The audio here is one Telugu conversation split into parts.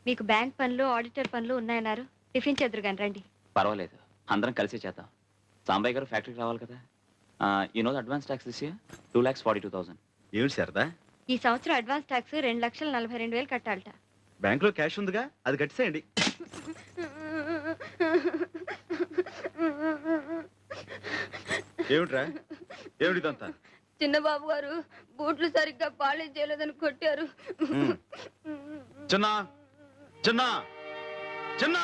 మీకు బ్యాంక్ పనులు ఆడిటర్ పనులు ఉన్నాయన్నారు. టిఫిన్ చేద్దరు కానీ రండి. పర్వాలేదు, అందరం కలిసి చేద్దాం. సాంబయ్య గారు ఫ్యాక్టరీకి రావాలి కదా. ఈ no advance tax this year 2,42,000. ఏమిటి శారదా? ఈ సంవత్సరం అడ్వాన్స్ ట్యాక్స్ 2,42,000 కట్టాలట. బ్యాంక్ లో క్యాష్ ఉందిగా, అది కట్టేసేయండి. ఏమిట్రా, ఏమిటిదంతా? చిన్నబాబు గారు బూట్లు సరిగ్గా పాలిష్ చేయలేదని కొట్టారు. చిన్న చిన్న చిన్న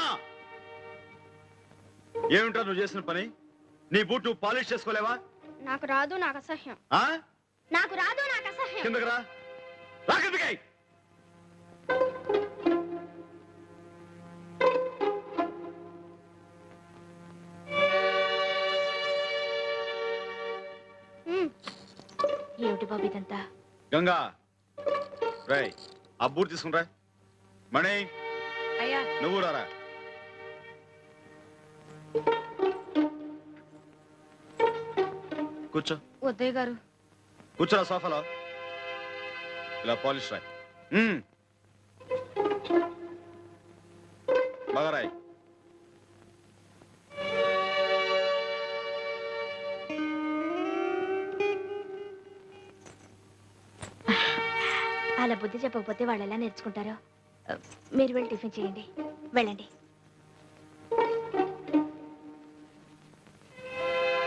ఏమిట్రా నువ్వు చేసిన పని? నీ బూట్ నువ్వు పాలిష్ చేసుకోలేవా? నాకు రాదు, నాకు అసహ్యం. నాకు రాదు, నాకు అసహ్యం. కిందకి రా, రా కిందకి. ఏమిటి బాబు ఇదంతా? గంగా, రై ఆ బూట్ తీసుకునిరా. మణి, అయ్యా నువ్వు రారా. కూర్చో. వద్దయ్య గారు. కూర్చోరా సోఫాలో. ఇలా పాలిష్ రాయ్. బాగా రాయ్. అలా బుద్ధి చెప్పకపోతే వాళ్ళు ఎలా నేర్చుకుంటారో. మీరు వెళ్ళి టిఫిన్ చేయండి, వెళ్ళండి.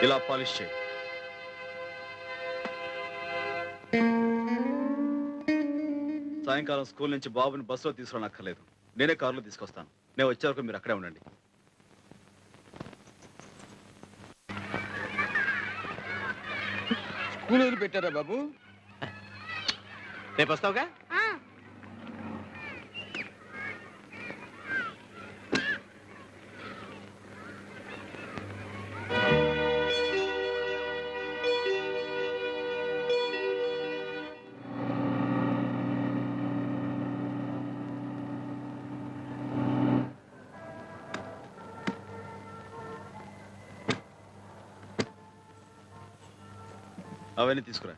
ఇలా పాలిష్ చేయి. సాయంకాలం స్కూల్ నుంచి బాబుని బస్సులో తీసుకురానక్కర్లేదు, నేనే కారులో తీసుకొస్తాను. నేను వచ్చే వరకు మీరు అక్కడే ఉండండి. స్కూల్ పెట్టారా బాబు? రేపు వస్తావుగా? అవన్నీ తీసుకురా.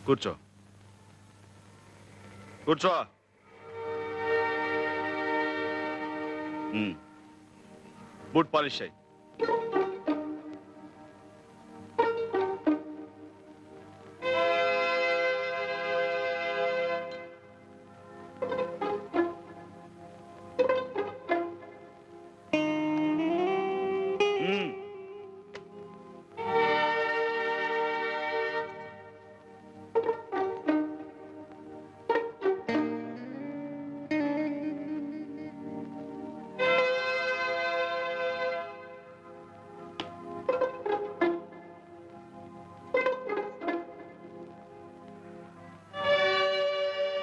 కూర్చో, కూర్చో. బూట్ పాలిష్ అయ్యి.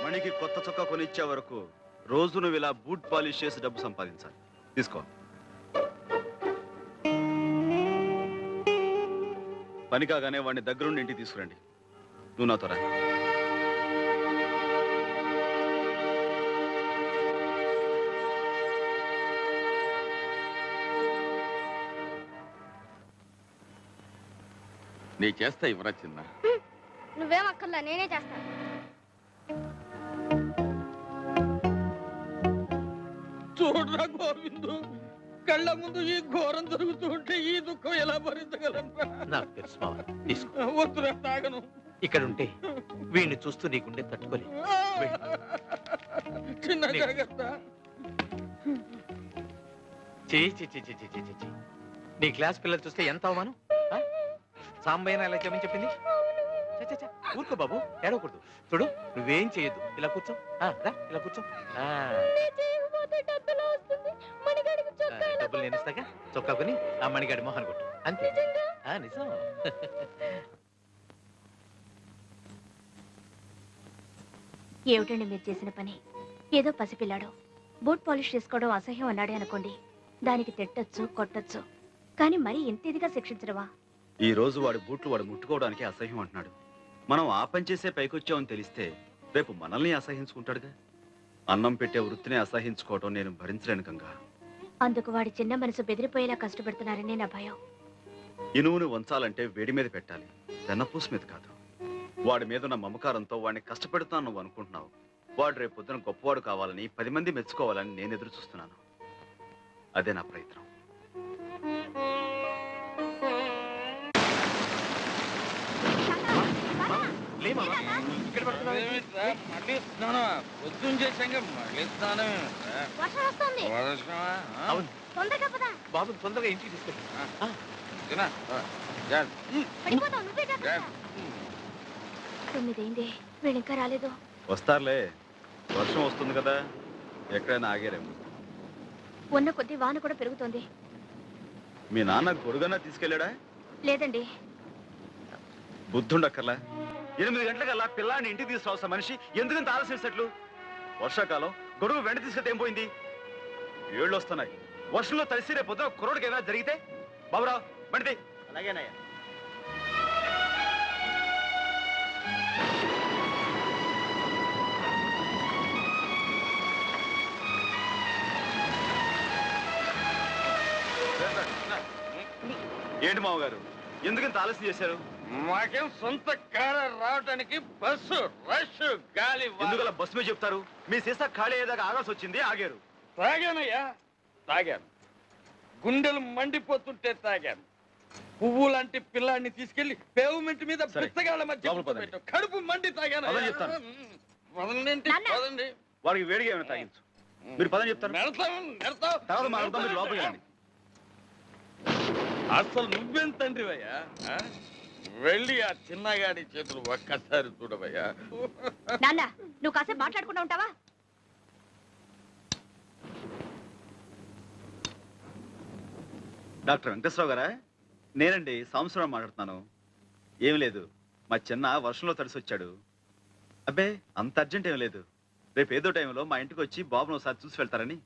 మణికి కొత్త చొక్కా కొనిచ్చే వరకు రోజు నువ్వు ఇలా బూట్ పాలిష్ చేసి డబ్బు సంపాదించాలి. తీసుకో. పని కాగానే వాడిని దగ్గరుండి ఇంటికి తీసుకురండి. నువ్వు నాతో రా. నీ చేస్తా ఇవ్వరా చిన్న. నువ్వేం అక్కర్లా, నేనే చేస్తాను. చూడరా గోవిందు, కళ్ళ ముందు ఈ ఘోరం జరుగుతూ ఉంటే ఈ దుఃఖం ఎలా భరించగలరా? నాకు తెలుసు మావా, తీసుకో. వద్దురా, తాగను. ఇక్కడ ఉంటే వీడిని చూస్తూ నీకుండే తట్టుకోలే. చిన్న జాగ్రత్త. నీ క్లాస్ పిల్లలు చూస్తే ఎంత అవమానం. సాంబయ్యన ఎలా చెప్పని చెప్పింది. ఊరుకో బాబు, ఏడవకూడదు. చూడు, నువ్వేం చేయొద్దు. ఇలా కూర్చో, ఇలా కూర్చో. డబ్బులు నేను ఇస్తాగా, చొక్కా కొని ఆ మణిగాడి మొహన్ కొట్టు, అంతే. నిజం. ఏమిటండి మీరు చేసిన పని? ఏదో పసిపిల్లాడు బూట్ పాలిష్ చేసుకోవడం అసహ్యం అన్నాడే అనుకోండి, దానికి తిట్టొచ్చు, కొట్టొచ్చు. కానీ మరీ ఇంత ఇదిగా శిక్షించడవా? ఈ రోజు వాడి బూట్లు వాడు ముట్టుకోవడానికి అసహ్యం అంటున్నాడు. మనం ఆ పని చేసే పైకొచ్చామని తెలిస్తే రేపు మనల్ని అసహించుకుంటాడుగా. అన్నం పెట్టే వృత్తిని అసహించుకోవటం నేను భరించలేను గంగా. అందుకు వాడి చిన్న మనసు బెదిరిపోయేలా కష్టపడుతున్నారని నా భయం. ఇనువుని వంచాలంటే వేడి మీద పెట్టాలి, వెన్నపూస మీద కాదు. వాడి మీద ఉన్న మమకారంతో వాడిని కష్టపెడుతున్నాను నువ్వు అనుకుంటున్నావు. వాడు రేపు పొద్దున గొప్పవాడు కావాలని 10 మంది మెచ్చుకోవాలని నేను ఎదురు చూస్తున్నాను. అదే నా ప్రయత్నం. లే మావా, ఇక్కడ పడుతున్నావు. అదేమిట్రా, మళ్ళీ స్నానమా? పొద్దున్న చేశాక మళ్ళీ స్నానం ఏమిట్రా? వర్షం వస్తుంది, వర్షమా? ఆ? అవును తొందరగా పద. బాబు తొందరగా ఇంటికి తీసుకెళ్ళి. తినా? జాగ్రత్త. పడిపోతావు, నువ్వే జాగ్రత్త. జాగ్రత్త. 9 అయింది, వీళ్ళు ఇంకా రాలేదు. వస్తారులే, వర్షం వస్తుంది కదా, ఎక్కడైనా ఆగారేమో. ఉన్న కొద్ది వాన కూడా పెరుగుతోంది. మీ నాన్న గొడుగన్నా తీసుకెళ్ళాడా? లేదండి, బుద్ధుండక్కర్లా. 8 గంటలకల్లా పిల్లాన్ని ఇంటికి తీసుకురావాల్సిన మనిషి ఎందుకంత ఆలస్యం? వర్షాకాలం గొడుగు వెంట తీసుకెళ్తే ఏం పోయింది? ఏళ్ళు వస్తున్నాయి, వర్షంలో తడిసి రేపు పొద్దున కుర్రోడికి ఏమైనా జరిగితే? బాబురావు బండి. అలాగేనయ్యా. ఏంటి మామగారు, ఎందుకంత ఆలస్యం చేశారు? మాకేం సొంత కారు రావడానికి బస్సు రష్ గాలి వాన. ఎందుకలా బస్సు మీద చెప్తారు? మీ సీసా ఖాళీ అయ్యేదాకా ఆగాల్సి వచ్చింది, ఆగారు. తాగానయ్యా, తాగాను. గుండెలు మండిపోతుంటే తాగాను. పువ్వు లాంటి పిల్లాన్ని తీసుకెళ్లి పేవ్మెంట్ మీద సరే, పుస్తకాల మధ్య లోపలికి పదండి. కూర్చోబెట్టావు. కడుపు మండి తాగాను. పదని చెప్తాను. వదలండి, నాన్న. వదండి. వాడికి వేడిగా ఏమైనా తాగించు. మీరు పదని చెప్తారు, నెడతావు. తర్వాత మాట్లాడతాం. మీరు లోపలికి రండి. అసలు నువ్వేం తండ్రివయ్యా? ఆ? వెళ్ళి ఆ చిన్నగాడి చేతులు ఒక్కసారి చూడవయ్యా. నాన్న నువ్వు కాసేపు మాట్లాడకుండా ఉంటావా? డాక్టర్ వెంకటేశ్వరరావు గారా? నేనండి, సాంబశివరావు మాట్లాడుతున్నాను. ఏం లేదు, మా చిన్న వర్షంలో తడిసి వచ్చాడు. అబ్బే అంత అర్జెంట్ ఏం లేదు. రేపు ఏదో టైంలో మా ఇంటికి వచ్చి బాబును ఒకసారి చూసి వెళ్తారని.